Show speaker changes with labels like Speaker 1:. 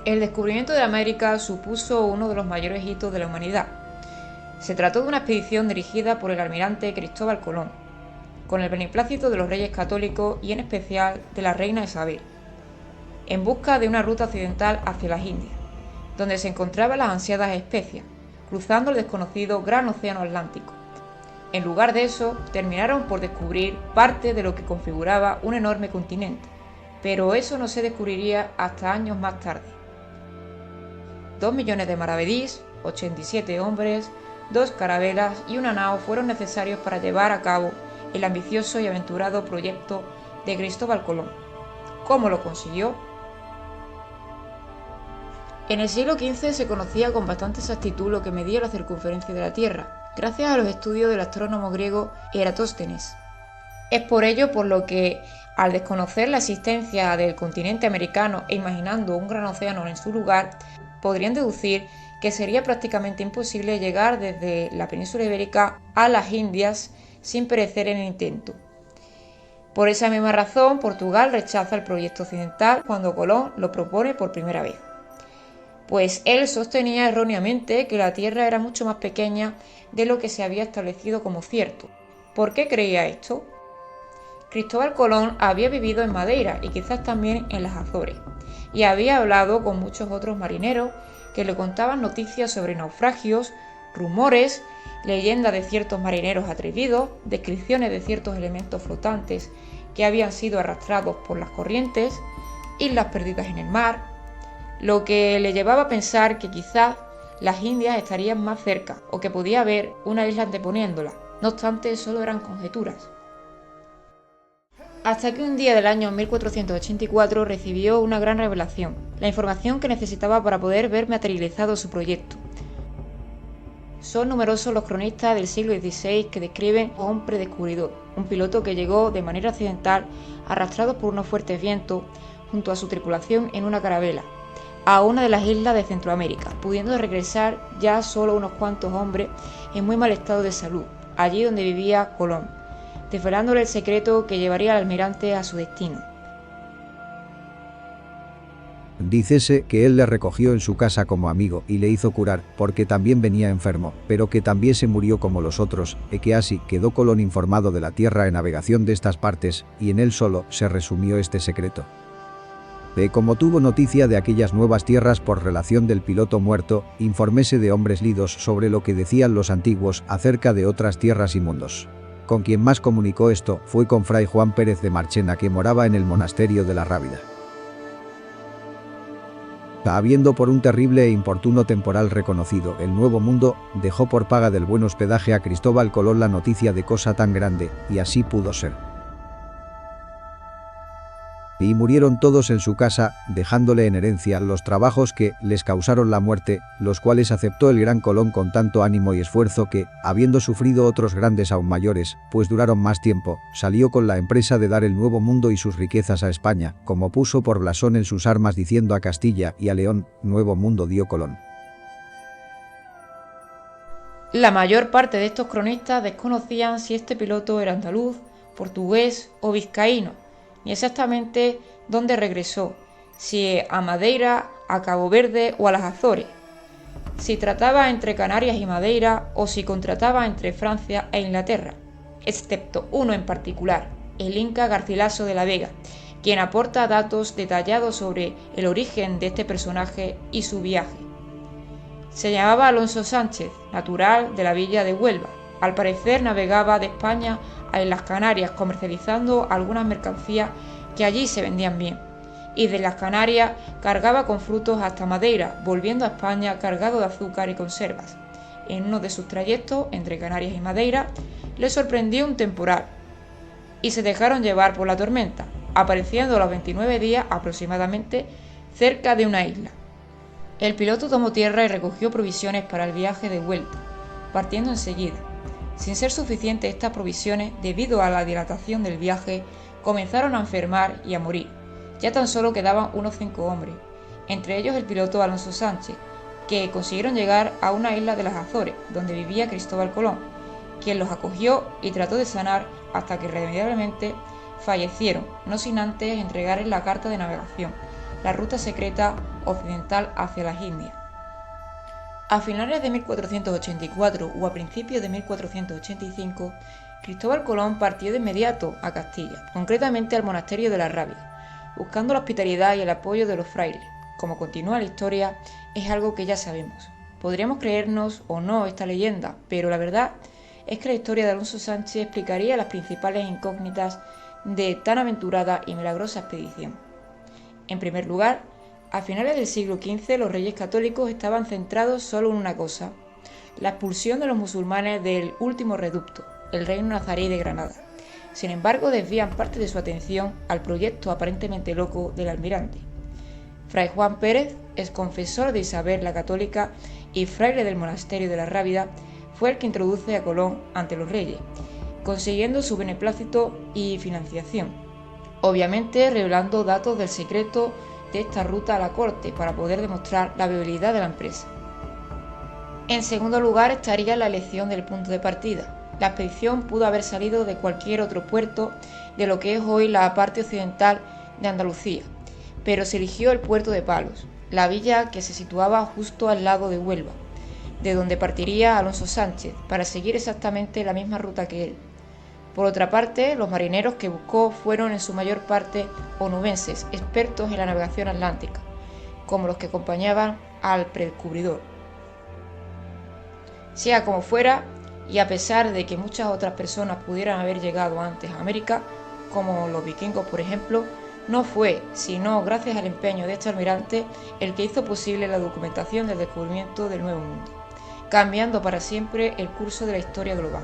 Speaker 1: El descubrimiento de América supuso uno de los mayores hitos de la humanidad. Se trató de una expedición dirigida por el almirante Cristóbal Colón, con el beneplácito de los reyes católicos y en especial de la reina Isabel, en busca de una ruta occidental hacia las Indias, donde se encontraban las ansiadas especias, cruzando el desconocido Gran Océano Atlántico. En lugar de eso, terminaron por descubrir parte de lo que configuraba un enorme continente, pero eso no se descubriría hasta años más tarde. 2 millones de maravedís, 87 hombres, 2 carabelas y una nao fueron necesarios para llevar a cabo el ambicioso y aventurado proyecto de Cristóbal Colón. ¿Cómo lo consiguió? En el siglo XV se conocía con bastante exactitud lo que medía la circunferencia de la Tierra, gracias a los estudios del astrónomo griego Eratóstenes. Es por ello por lo que, al desconocer la existencia del continente americano e imaginando un gran océano en su lugar, podrían deducir que sería prácticamente imposible llegar desde la península ibérica a las Indias sin perecer en el intento. Por esa misma razón, Portugal rechaza el proyecto occidental cuando Colón lo propone por primera vez, pues él sostenía erróneamente que la Tierra era mucho más pequeña de lo que se había establecido como cierto. ¿Por qué creía esto? Cristóbal Colón había vivido en Madeira y quizás también en las Azores, y había hablado con muchos otros marineros que le contaban noticias sobre naufragios, rumores, leyendas de ciertos marineros atrevidos, descripciones de ciertos elementos flotantes que habían sido arrastrados por las corrientes, islas perdidas en el mar, lo que le llevaba a pensar que quizás las Indias estarían más cerca o que podía haber una isla anteponiéndola. No obstante, solo eran conjeturas. Hasta que un día del año 1484 recibió una gran revelación, la información que necesitaba para poder ver materializado su proyecto. Son numerosos los cronistas del siglo XVI que describen a un predescubridor, un piloto que llegó de manera accidental, arrastrado por unos fuertes vientos, junto a su tripulación en una carabela, a una de las islas de Centroamérica, pudiendo regresar ya solo unos cuantos hombres en muy mal estado de salud, allí donde vivía Colón, desvelándole el secreto que llevaría al almirante a su destino.
Speaker 2: Dícese que él le recogió en su casa como amigo y le hizo curar, porque también venía enfermo, pero que también se murió como los otros, e que así quedó Colón informado de la tierra en navegación de estas partes, y en él solo se resumió este secreto. Como tuvo noticia de aquellas nuevas tierras por relación del piloto muerto, informése de hombres lidos sobre lo que decían los antiguos acerca de otras tierras y mundos. Con quien más comunicó esto fue con fray Juan Pérez de Marchena, que moraba en el monasterio de la Rábida. Habiendo por un terrible e importuno temporal reconocido el nuevo mundo, dejó por paga del buen hospedaje a Cristóbal Colón la noticia de cosa tan grande, y así pudo ser. Y murieron todos en su casa, dejándole en herencia los trabajos que les causaron la muerte, los cuales aceptó el gran Colón con tanto ánimo y esfuerzo que, habiendo sufrido otros grandes aún mayores, pues duraron más tiempo, salió con la empresa de dar el nuevo mundo y sus riquezas a España, como puso por blasón en sus armas diciendo a Castilla y a León, nuevo mundo dio Colón.
Speaker 1: La mayor parte de estos cronistas desconocían si este piloto era andaluz, portugués o vizcaíno, ni exactamente dónde regresó, si a Madeira, a Cabo Verde o a las Azores, si trataba entre Canarias y Madeira o si contrataba entre Francia e Inglaterra, excepto uno en particular, el Inca Garcilaso de la Vega, quien aporta datos detallados sobre el origen de este personaje y su viaje. Se llamaba Alonso Sánchez, natural de la villa de Huelva. Al parecer navegaba de España a las Canarias comercializando algunas mercancías que allí se vendían bien, y de las Canarias cargaba con frutos hasta Madeira, volviendo a España cargado de azúcar y conservas. En uno de sus trayectos entre Canarias y Madeira le sorprendió un temporal y se dejaron llevar por la tormenta, apareciendo a los 29 días aproximadamente cerca de una isla. El piloto tomó tierra y recogió provisiones para el viaje de vuelta, partiendo enseguida. Sin ser suficientes estas provisiones, debido a la dilatación del viaje, comenzaron a enfermar y a morir. Ya tan solo quedaban unos 5 hombres, entre ellos el piloto Alonso Sánchez, que consiguieron llegar a una isla de las Azores, donde vivía Cristóbal Colón, quien los acogió y trató de sanar hasta que irremediablemente fallecieron, no sin antes entregarles la carta de navegación, la ruta secreta occidental hacia las Indias. A finales de 1484 o a principios de 1485, Cristóbal Colón partió de inmediato a Castilla, concretamente al monasterio de la Rábida, buscando la hospitalidad y el apoyo de los frailes. Como continúa la historia, es algo que ya sabemos. Podríamos creernos o no esta leyenda, pero la verdad es que la historia de Alonso Sánchez explicaría las principales incógnitas de tan aventurada y milagrosa expedición. En primer lugar, a finales del siglo XV los reyes católicos estaban centrados solo en una cosa: la expulsión de los musulmanes del último reducto, el reino nazarí de Granada. Sin embargo, desvían parte de su atención al proyecto aparentemente loco del almirante. Fray Juan Pérez, exconfesor de Isabel la Católica y fraile del monasterio de la Rábida, fue el que introduce a Colón ante los reyes, consiguiendo su beneplácito y financiación, obviamente revelando datos del secreto de esta ruta a la corte para poder demostrar la viabilidad de la empresa. En segundo lugar estaría la elección del punto de partida. La expedición pudo haber salido de cualquier otro puerto de lo que es hoy la parte occidental de Andalucía, pero se eligió el puerto de Palos, la villa que se situaba justo al lado de Huelva, de donde partiría Alonso Sánchez para seguir exactamente la misma ruta que él. Por otra parte, los marineros que buscó fueron en su mayor parte onubenses, expertos en la navegación atlántica, como los que acompañaban al predescubridor. Sea como fuera, y a pesar de que muchas otras personas pudieran haber llegado antes a América, como los vikingos por ejemplo, no fue, sino gracias al empeño de este almirante, el que hizo posible la documentación del descubrimiento del Nuevo Mundo, cambiando para siempre el curso de la historia global.